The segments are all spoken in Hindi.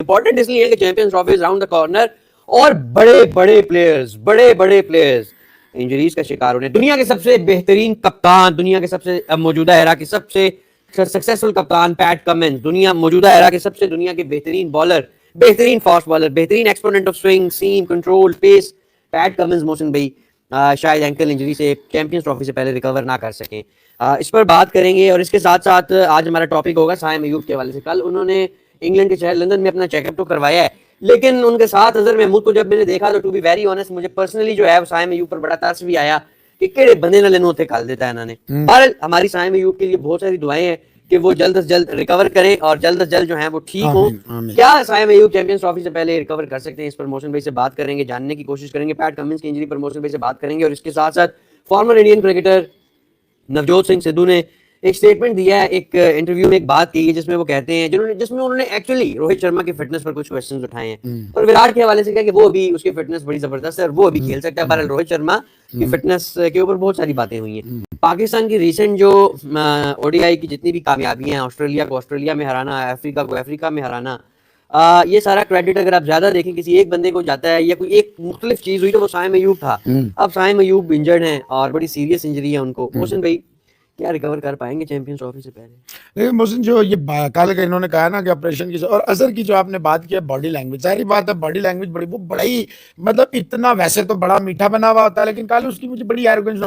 इंपॉर्टेंट इसलिए है कि champions trophy is round the corner और बड़े बड़े प्लेयर्स इंजरीज का शिकार होने। दुनिया के सबसे बेहतरीन कप्तान, दुनिया के सबसे मौजूदा एरा के सबसे सक्सेसफुल कप्तान पैट कमिंस, मौजूदा एरा के सबसे दुनिया के बेहतरीन बॉलर, बेहतरीन फास्ट बॉलर, बेहतरीन exponent of swing, seam, control, pace, Pat Cummins Mohsin भाई शायद एंकल इंजरी से चैंपियंस ट्रॉफी से पहले रिकवर ना कर सकें। इस पर बात करेंगे और इसके साथ साथ आज हमारा टॉपिक होगा साइम अयूब के हवाले से। कल उन्होंने इंग्लैंड के शहर लंदन में अपना चेकअप तो करवाया है, लेकिन उनके साथ अजहर महमूद को जब मैंने देखा तो टू बी वेरी ऑनेस्ट मुझे पर्सनली जो है साइम अयूब पर बड़ा तरस भी आया कि केड़े बंदे नाल इन्होंने काल देता है इन्होंने। पर हमारी साइम अयूब के लिए बहुत सारी दुआएं हैं कि वो जल्द से जल्द रिकवर करें और जल्द से जल्द जो है वो ठीक हो। क्या साइम अयूब चैंपियंस ट्रॉफी से पहले रिकवर कर सकते हैं, इस पर मोहसिन भाई से बात करेंगे, जानने की कोशिश करेंगे। पैट कमिंस की इंजरी पर मोहसिन भाई से बात करेंगे और इसके साथ साथ former Indian cricketer Navjot Singh Sidhu ने एक स्टेटमेंट दिया है, एक इंटरव्यू में एक बात की है जिसमें वो कहते हैं जिसमें उन्होंने एक्चुअली रोहित शर्मा की फिटनेस पर कुछ क्वेश्चंस उठाए हैं और विराट के हवाले से कहा कि वो अभी उसकी फिटनेस बड़ी जबरदस्त है और वो अभी खेल सकता है। बहरहाल रोहित शर्मा की फिटनेस के ऊपर बहुत सारी बातें हुई हैं। पाकिस्तान की रिसेंट जो ओडीआई की जितनी भी कामयाबियां हैं, ऑस्ट्रेलिया को ऑस्ट्रेलिया में हराना, अफ्रीका को अफ्रीका में हराना, ये सारा क्रेडिट अगर आप ज्यादा देखें किसी एक बंदे को जाता है या कोई एक मुख्तलिफ चीज हुई तो वो साइम अयूब था। अब साइम अयूब इंजर्ड हैं और बड़ी सीरियस इंजरी है उनको। मोहसिन भाई क्या रिकवर कर पाएंगे चैंपियंस ट्रॉफी से पहले? लेकिन मोहसिन जो ये कल का इन्होंने कहा ना कि ऑपरेशन की और अजहर की जो आपने बात की बॉडी लैंग्वेज, सारी बात है बॉडी लैंग्वेज बड़ी वो बड़ा ही मतलब इतना वैसे तो बड़ा मीठा बना हुआ होता है, लेकिन कल उसकी मुझे बड़ी एरोगेंस।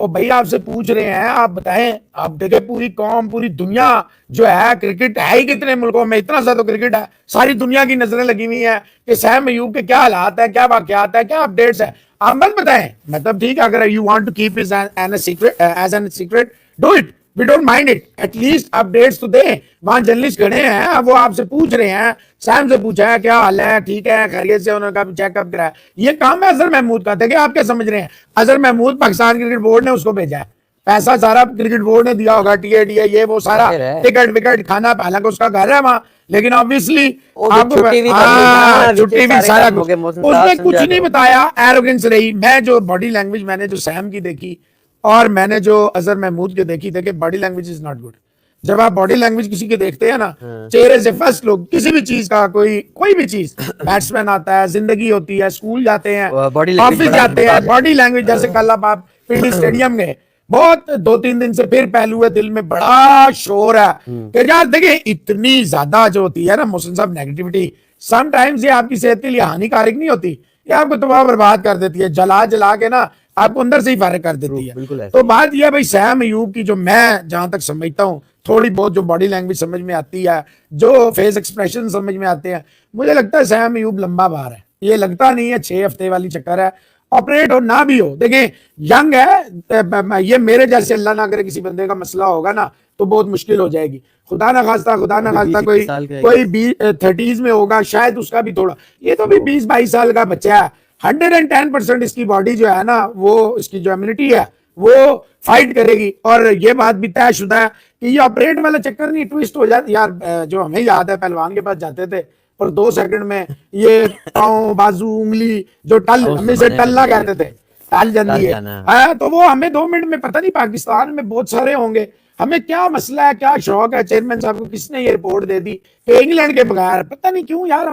और भाई आपसे पूछ रहे हैं, आप बताएं, आप देखे पूरी कौम पूरी दुनिया जो है, क्रिकेट है ही कितने मुल्कों में, इतना सा तो क्रिकेट है, सारी दुनिया की नजरें लगी हुई है कि साइम अयूब के क्या हालात है, क्या वाकयात है, क्या अपडेट्स है, आप मत बताएं। मतलब ठीक है, अगर you want to keep it as an secret do it, we don't mind it, at least updates तो दें। वहां जर्नलिस्ट खड़े हैं, वो आपसे पूछ रहे हैं, सैम से पूछा है क्या हाल है, ठीक है, खैरियत से, उन्होंने कहा चेकअप कराया। ये काम है अजहर महमूद का। देखिए आप क्या समझ रहे हैं, अजहर महमूद पाकिस्तान क्रिकेट बोर्ड ने उसको भेजा है, पैसा सारा क्रिकेट बोर्ड ने दिया होगा, टीए ये वो सारा टिकट विकेट खाना, हालांकि उसका घर है वहां, लेकिन ऑब्वियसली छुट्टी भी सारा उसने कुछ नहीं बताया, एरोगेंस रही। मैं जो बॉडी लैंग्वेज मैंने जो सैम की देखी और मैंने जो अजहर महमूद के देखी, देखे body language is not good. जब आप बॉडी लैंग्वेज किसी के देखते हैं ना, चेहरे से फर्स्ट लोग किसी भी चीज का कोई भी चीज, बैट्समैन आता है, जिंदगी होती है, स्कूल जाते हैं, ऑफिस जाते हैं, बॉडी लैंग्वेज, जैसे कल आप पिंडी स्टेडियम गए, बहुत 2-3 दिन से फिर पहलू है, दिल में बड़ा शोर है कि यार देखिए इतनी ज्यादा जो होती है ना मोहसिन साहब नेगेटिविटी, समटाइम्स ये आपकी सेहत के लिए हानिकारक नहीं होती, ये आपको तबाह बर्बाद कर देती है, जला जला के ना आपको अंदर से ही फारिग कर देती है। तो बात यह भाई सैम अयूब की जो मैं जहां तक समझता हूँ, थोड़ी बहुत जो बॉडी लैंग्वेज समझ में आती है, जो फेस एक्सप्रेशन समझ में आते हैं, मुझे लगता है सैम अयूब लंबा बार है, ये लगता नहीं है 6 हफ्ते वाली चक्कर है, ऑपरेट हो ना भी हो। देखिए यंग है, ये मेरे जैसे अल्लाह ना करे किसी बंदे का मसला होगा ना तो बहुत मुश्किल हो जाएगी, खुदा ना खास्ता कोई 30s में होगा शायद, उसका भी थोड़ा, ये तो भी 20-22 साल का बच्चा है, 110% इसकी बॉडी जो है ना, वो इसकी जो इम्यूनिटी है वो फाइट करेगी। और ये बात भी तयशुदा है कि ये ऑपरेट वाला चक्कर नहीं, ट्विस्ट हो जाती यार, जो हमें याद है पहलवान के पास जाते थे और 2 सेकंड में ये पाँव बाजू उंगली जो हमें से टल्ला कहते थे, टल जाती है, तो वो हमें 2 मिनट में, पता नहीं पाकिस्तान में बहुत सारे होंगे, हमें क्या मसला है, क्या शौक है, चेयरमैन साहब को किसने ये रिपोर्ट दे दी कि इंग्लैंड के बगैर, पता नहीं क्यों यार,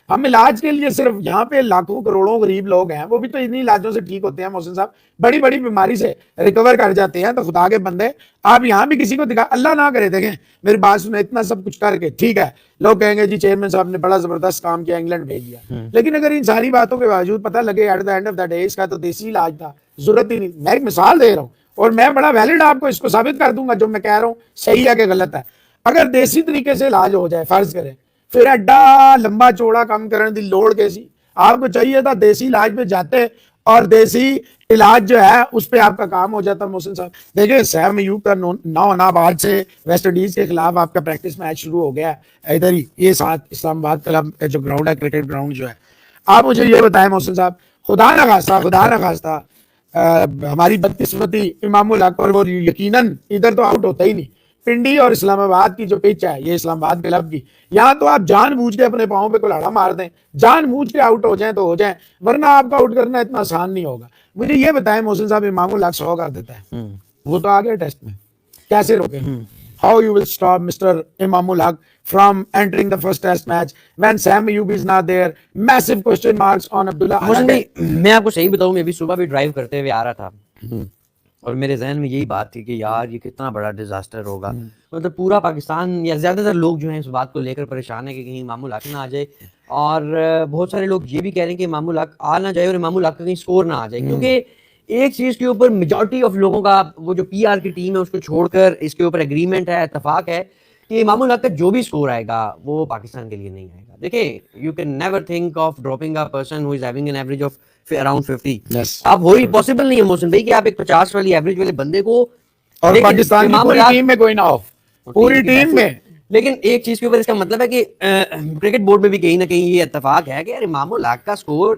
हम इलाज के लिए सिर्फ यहाँ पे लाखों करोड़ों गरीब लोग हैं, वो भी तो इन्हीं इलाजों से ठीक होते हैं मोहसिन साहब, बड़ी बड़ी बीमारी से रिकवर कर जाते हैं। तो खुदा के बंदे आप यहाँ भी किसी को दिखा, अल्लाह ना करे, देखें मेरी बात सुने, इतना सब कुछ करके ठीक है, लोग कहेंगे जी चेयरमैन साहब ने बड़ा जबरदस्त काम किया, इंग्लैंड भेज दिया, लेकिन अगर इन सारी बातों के बावजूद पता लगे at the end of the day इसका तो देसी इलाज था, जरूरत ही नहीं। मैं एक मिसाल दे रहा हूँ और मैं बड़ा वैलिड आपको इसको साबित कर दूंगा, जो मैं कह रहा हूँ सही है कि गलत है। अगर देसी तरीके से इलाज हो जाए, फर्ज करें, फिर एड्डा लंबा चौड़ा काम करने की लोड़ कैसी, आपको चाहिए था देसी इलाज पे जाते और देसी इलाज जो है उस पर आपका काम हो जाता। मोहसिन साहब देखिए सैम अयूब का 9 बाद से वेस्ट इंडीज के खिलाफ आपका प्रैक्टिस मैच शुरू हो गया है इधर ही, ये साथ इस्लामाबाद क्लब का जो ग्राउंड है, क्रिकेट ग्राउंड जो है, आप मुझे ये बताएं मोहसिन साहब, खुदा ना खास्ता हमारी बदकिस्मती इमामुल हक, और वो यकीनन इधर तो आउट होता ही नहीं, पिंडी और इस्लामाबाद की जो पिच है, ये इस्लामाबाद क्लब की, यहाँ तो आप जानबूझ के अपने पाँव पे कुल्हाड़ा मार दें, जानबूझ के आउट हो जाएं तो हो जाएं, वरना आपका आउट करना इतना आसान नहीं होगा। मुझे ये बताएं मोहसिन साहब, इमामुल हक 100 कर देता है, वो तो आ गया टेस्ट में, कैसे रोके? how you will stop Mr. Imamul Haq from entering the first test match when Sam Ayub is not there. Massive question marks on Abdullah. Mohsin भाई, मैं आपको सही बताऊं, मैं भी सुबह भी ड्राइव करते हुए आ रहा था और मेरे जहन में यही बात थी कि यार ये कितना बड़ा डिजास्टर होगा। मतलब पूरा पाकिस्तान या ज्यादातर लोग जो हैं इस बात को लेकर परेशान है कि कहीं इमामुल हक ना आ जाए, और बहुत सारे लोग ये भी कह रहे हैं कि इमामुल हक आ ना जाए और इमामुल हक का कहीं स्कोर ना आ जाए, क्योंकि एक चीज के ऊपर मेजॉरिटी ऑफ लोगों का, वो जो पीआर की टीम है उसको छोड़कर इसके ऊपर एग्रीमेंट है, इत्तेफाक है कि इमामुल हक का जो भी स्कोर आएगा वो पाकिस्तान के लिए नहीं आएगा। देखिए, you can never think of dropping a person who is having an average of around 50। Yes. आप हो ही पॉसिबल नहीं है मोहसिन भाई कि आप एक 50 वाली एवरेज वाले बंदे को, और लेकिन पाकिस्तान की इमामुल पूरी हक- टीम में कोई ना हो, पूरी टीम में। लेकिन एक चीज के ऊपर इसका मतलब है कि क्रिकेट बोर्ड में भी कहीं ना कहीं ये इत्तेफाक है कि यार इमामुल हक का स्कोर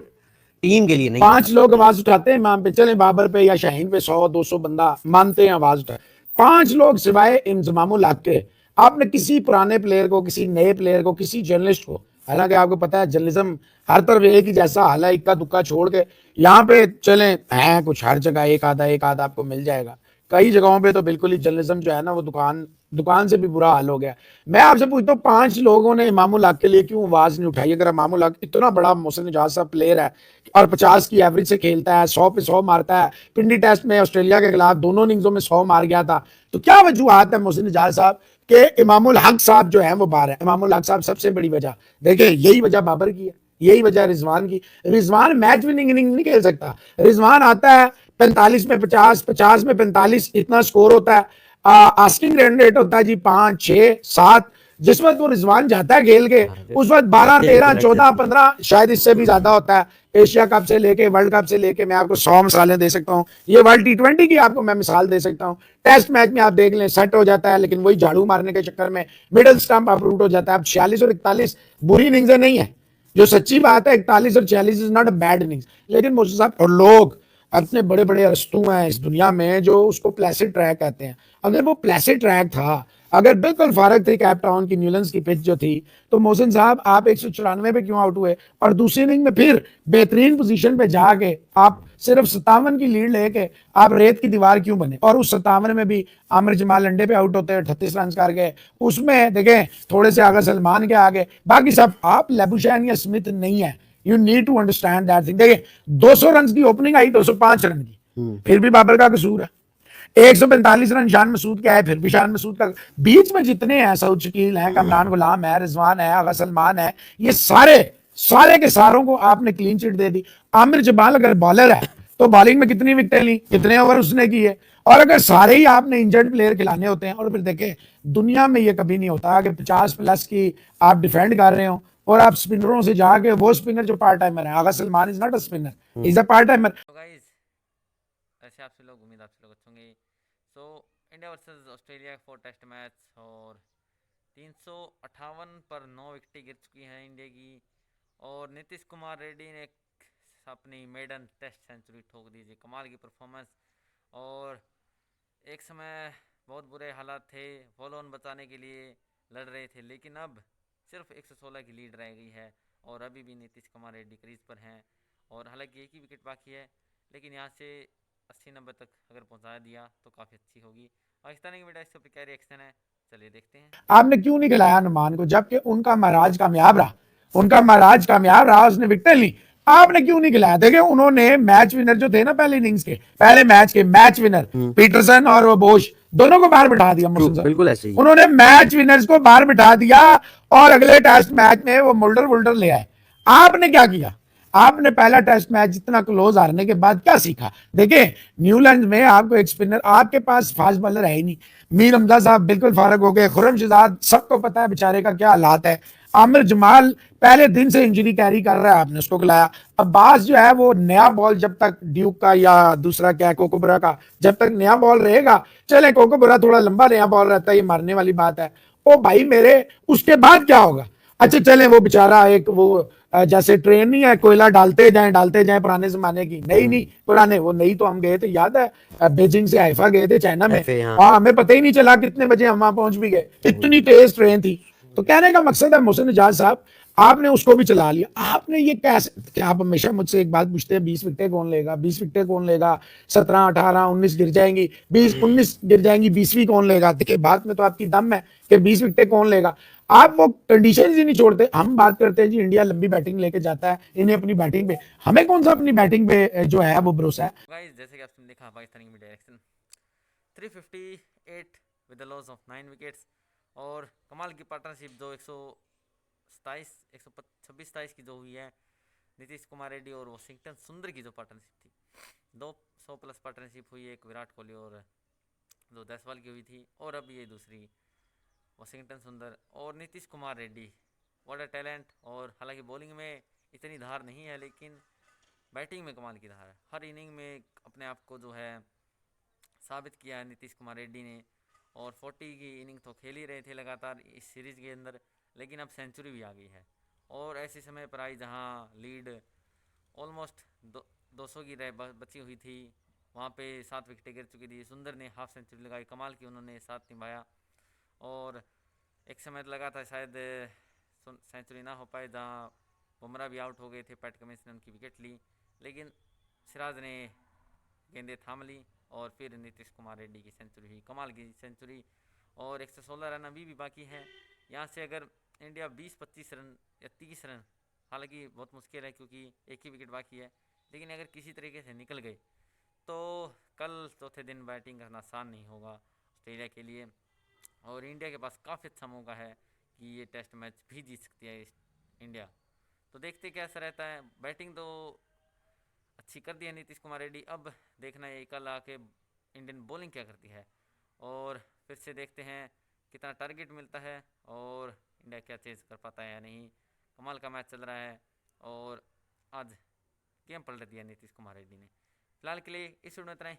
टीम के लिए नहीं। 5 लोग आवाज उठाते हैं इमाम पे, चले बाबर पे या शाहीन पे 100-200 बंदा मानते हैं आवाज उठा, 5 लोग सिवाय इमामुल हक के आपने किसी पुराने प्लेयर को, किसी नए प्लेयर को, किसी जर्नलिस्ट को, हालांकि आपको पता है जर्नलिज्म हर तरफ एक ही जैसा हाल है, इक्का दुक्का छोड़ के यहाँ पे चले हैं कुछ, हर जगह एक आधा आपको मिल जाएगा। कई जगहों पे तो बिल्कुल ही जर्नलिज्म जो है ना वो दुकान से भी बुरा हाल हो गया। मैं आपसे पूछता हूँ 5 लोगों ने इमामुल हक के लिए क्यों आवाज नहीं उठाई? अगर इमामुल हक इतना बड़ा मोहसिन इजाज साहब प्लेयर है और 50 की एवरेज से खेलता है, 100 पे 100 मारता है, पिंडी टेस्ट में ऑस्ट्रेलिया के खिलाफ दोनों इनिंग्सों में 100 मार गया था, तो क्या वजूहत है मोहसिन इजाज साहब कि इमामुल हक साहब जो है वो बाहर है? इमामुल हक साहब सबसे बड़ी वजह, देखिए यही वजह बाबर की है, यही वजह रिजवान की। रिजवान मैच विनिंग इनिंग नहीं खेल सकता। रिजवान आता है 45 में 50, 50 में 45, इतना स्कोर होता है। आस्किंग रन रेट होता है जी 5, 6, 7। जिस वक्त वो रिजवान जाता है खेल के उस वक्त 12, 13, 14, 15, शायद इससे भी ज्यादा होता है। एशिया कप से लेके, वर्ल्ड कप से लेके मैं आपको 100 मिसालें दे सकता हूँ। ये वर्ल्ड T20 की आपको मैं मिसाल दे सकता हूँ। टेस्ट मैच में आप देख लें, सेट हो जाता है, लेकिन वही झाड़ू मारने के चक्कर में मिडिल स्टंप अप्रूट हो जाता है। अब 46 और 41 बुरी इनिंग्स नहीं है, जो सच्ची बात है 41 और 46 is not a bad innings. लेकिन मुझे साहब और लोग अपने बड़े बड़े अरस्तू हैं इस दुनिया में जो उसको प्लेसिड ट्रैक कहते हैं। अगर वो प्लेसिड ट्रैक था, अगर बिल्कुल फारग थी कैप टाउन की न्यूलैंड्स की पिच जो थी, तो मोहसिन साहब आप 194 पे क्यों आउट हुए? और दूसरी इनिंग में फिर बेहतरीन पोजीशन पे जाके आप सिर्फ 57 की लीड लेके आप रेत की दीवार क्यों बने? और उस 57 में भी आमिर जमाल अंडे पे आउट होते हैं, 38 रन कर गए। उसमें देखें थोड़े से आगे सलमान के आगे, बाकी सब आप लेबुशैन या स्मिथ नहीं है। You need to understand that thing. देखिए 200 रन की ओपनिंग आई, 205 रन की, फिर भी बाबर का कसूर है। 145 रन शान मसूद के आए, फिर भी शान मसूद का। बीच में जितने हैं, सऊद शकील है, कमरान गुलाम है, रिजवान है, आगा सलमान है, ये सारे के सारों को आपने क्लीन चिट दे दी। आमिर जमाल अगर बॉलर है तो बॉलिंग में कितनी विकेटें ली, कितने ओवर उसने किए? और अगर सारे ही आपने इंजर्ड प्लेयर खिलाने होते हैं, और फिर देखें दुनिया में ये कभी नहीं होता कि 50 प्लस की आप डिफेंड कर रहे हो और आप स्पिनरों से जाके, वो स्पिनर जो पार्ट टाइमर है, Agha Salman is not a spinner, is a part timer. Guys, ऐसे आप लोग उम्मीद आप लोग अच्छे होंगे। So India versus Australia 4 test match और 358 पर 9 विकेटें गिर चुकी हैं इंडिया की, और नीतीश कुमार रेड्डी ने अपनी मेडन टेस्ट सेंचुरी ठोक दी थी। कमाल की परफॉर्मेंस, और एक समय बहुत बुरे हालात थे, फॉल ऑन बचाने के लिए लड़ रहे थे, लेकिन अब सिर्फ 116 की लीड रह गई है और अभी भी नीतीश कुमार रेड्डी क्रीज पर हैं। और हालांकि एक ही विकेट बाकी है, लेकिन यहाँ से 80-90 तक अगर पहुँचा दिया तो काफ़ी अच्छी होगी। पाकिस्तानी की बेटा इसके ऊपर क्या रिएक्शन है, चलिए देखते हैं। आपने क्यों नहीं खिलाया नुमान को, जबकि उनका महाराज कामयाब रहा, उनका महाराज कामयाब रहा, उसने विकेट ली, आपने क्यों नहीं खिलाया? देखिए उन्होंने मैच विनर जो थे ना पहले इनिंग्स के, पहले मैच के मैच विनर पीटरसन और वो बोश, दोनों को बाहर बिठा दिया। बिल्कुल ऐसे ही उन्होंने मैच विनर्स को बाहर बिठा दिया और अगले टेस्ट मैच में वो मुल्डर ले आए। आपने क्या किया? आपने पहला टेस्ट मैच जितना क्लोज हारने के बाद क्या सीखा? देखिए न्यूजीलैंड में आपको एक स्पिनर, आपके पास फास्ट बॉलर है ही नहीं। मीर हमजा साहब बिल्कुल फारग हो गए, खुर्रम शहजाद सबको पता है बेचारे का क्या हालात है। आमिर जमाल पहले दिन से इंजरी कैरी कर रहा है, आपने उसको खिलाया। अब्बास जो है वो नया बॉल, जब तक ड्यूक का या दूसरा क्या कोकोबरा का, जब तक नया बॉल रहेगा, चले कोकोबरा थोड़ा लंबा नया बॉल रहता है, ये मारने वाली बात है। ओ भाई मेरे, उसके बाद क्या होगा? अच्छा चले वो बेचारा एक वो जैसे ट्रेन नहीं है, कोयला डालते जाएं पुराने जमाने की, नहीं पुराने, वो नहीं तो हम गए थे, याद है बीजिंग से हाइफा गए थे चाइना में, हाँ हमें पता ही नहीं चला कितने बजे हम वहां पहुंच भी गए, इतनी तेज ट्रेन थी। तो कहने का मकसद है मोहसिन इजाज साहब, आपने उसको भी चला लिया। आपने ये कैसे, क्या आप हमेशा मुझसे एक बात पूछते हैं 20 विकेटें कौन लेगा, 20 विकेटें कौन लेगा, 17 18 19 गिर जाएंगी, 20 19 गिर जाएंगी, 20वीं कौन लेगा। देखिए बात में तो आपकी दम है कि 20 विकेटें कौन लेगा, आप वो कंडीशन ही नहीं छोड़ते। हम बात करते हैं जी इंडिया लंबी बैटिंग लेके जाता है, इन्हें अपनी बैटिंग पे, हमें कौन सा अपनी बैटिंग पे जो है वो भरोसा है। गाइस जैसे कि आपने देखा पाकिस्तानी में direction 358 with the loss of 9 wickets, और कमाल की पार्टनरशिप जो 127 126 27 की जो हुई है नीतीश कुमार रेड्डी और वॉशिंगटन सुंदर की जो पार्टनरशिप थी, 200 प्लस पार्टनरशिप हुई, एक विराट कोहली और जो जायसवाल की हुई थी, और अब ये दूसरी वॉशिंगटन सुंदर और Nitish Kumar Reddy. What a talent. और हालांकि बॉलिंग में इतनी धार नहीं है, लेकिन बैटिंग में कमाल की धार है। हर इनिंग में अपने आप को जो है साबित किया है नीतीश कुमार रेड्डी ने, और 40 की इनिंग तो खेल ही रहे थे लगातार इस सीरीज़ के अंदर, लेकिन अब सेंचुरी भी आ गई है। और ऐसे समय पर आई जहां लीड ऑलमोस्ट 200 की बची हुई थी, वहाँ पे 7 विकेटें गिर चुकी थी। सुंदर ने हाफ सेंचुरी लगाई, कमाल की उन्होंने साथ निभाया। और एक समय लगा था शायद सेंचुरी ना हो पाए, जहाँ बुमराह भी आउट हो गए थे, पैट कमिंस ने उनकी विकेट ली, लेकिन सिराज ने गेंदें थाम ली और फिर नीतीश कुमार रेड्डी की सेंचुरी हुई, कमाल की सेंचुरी। और 116 रन अभी भी बाकी हैं। यहाँ से अगर इंडिया 20-25 रन या 30 रन, हालांकि बहुत मुश्किल है क्योंकि एक ही विकेट बाकी है, लेकिन अगर किसी तरीके से निकल गए तो कल चौथे दिन बैटिंग करना आसान नहीं होगा ऑस्ट्रेलिया के लिए। और इंडिया के पास काफ़ी अच्छा मौका है कि ये टेस्ट मैच भी जीत सकती है इंडिया। तो देखते कैसा रहता है। बैटिंग तो अच्छी कर दी है नीतीश कुमार रेड्डी, अब देखना है कल आके इंडियन बॉलिंग क्या करती है, और फिर से देखते हैं कितना टारगेट मिलता है और इंडिया क्या चेज कर पाता है या नहीं। कमाल का मैच चल रहा है और आज गेम पलट दिया नीतीश कुमार रेड्डी ने। फिलहाल के लिए इस वीडियो में इतना ही।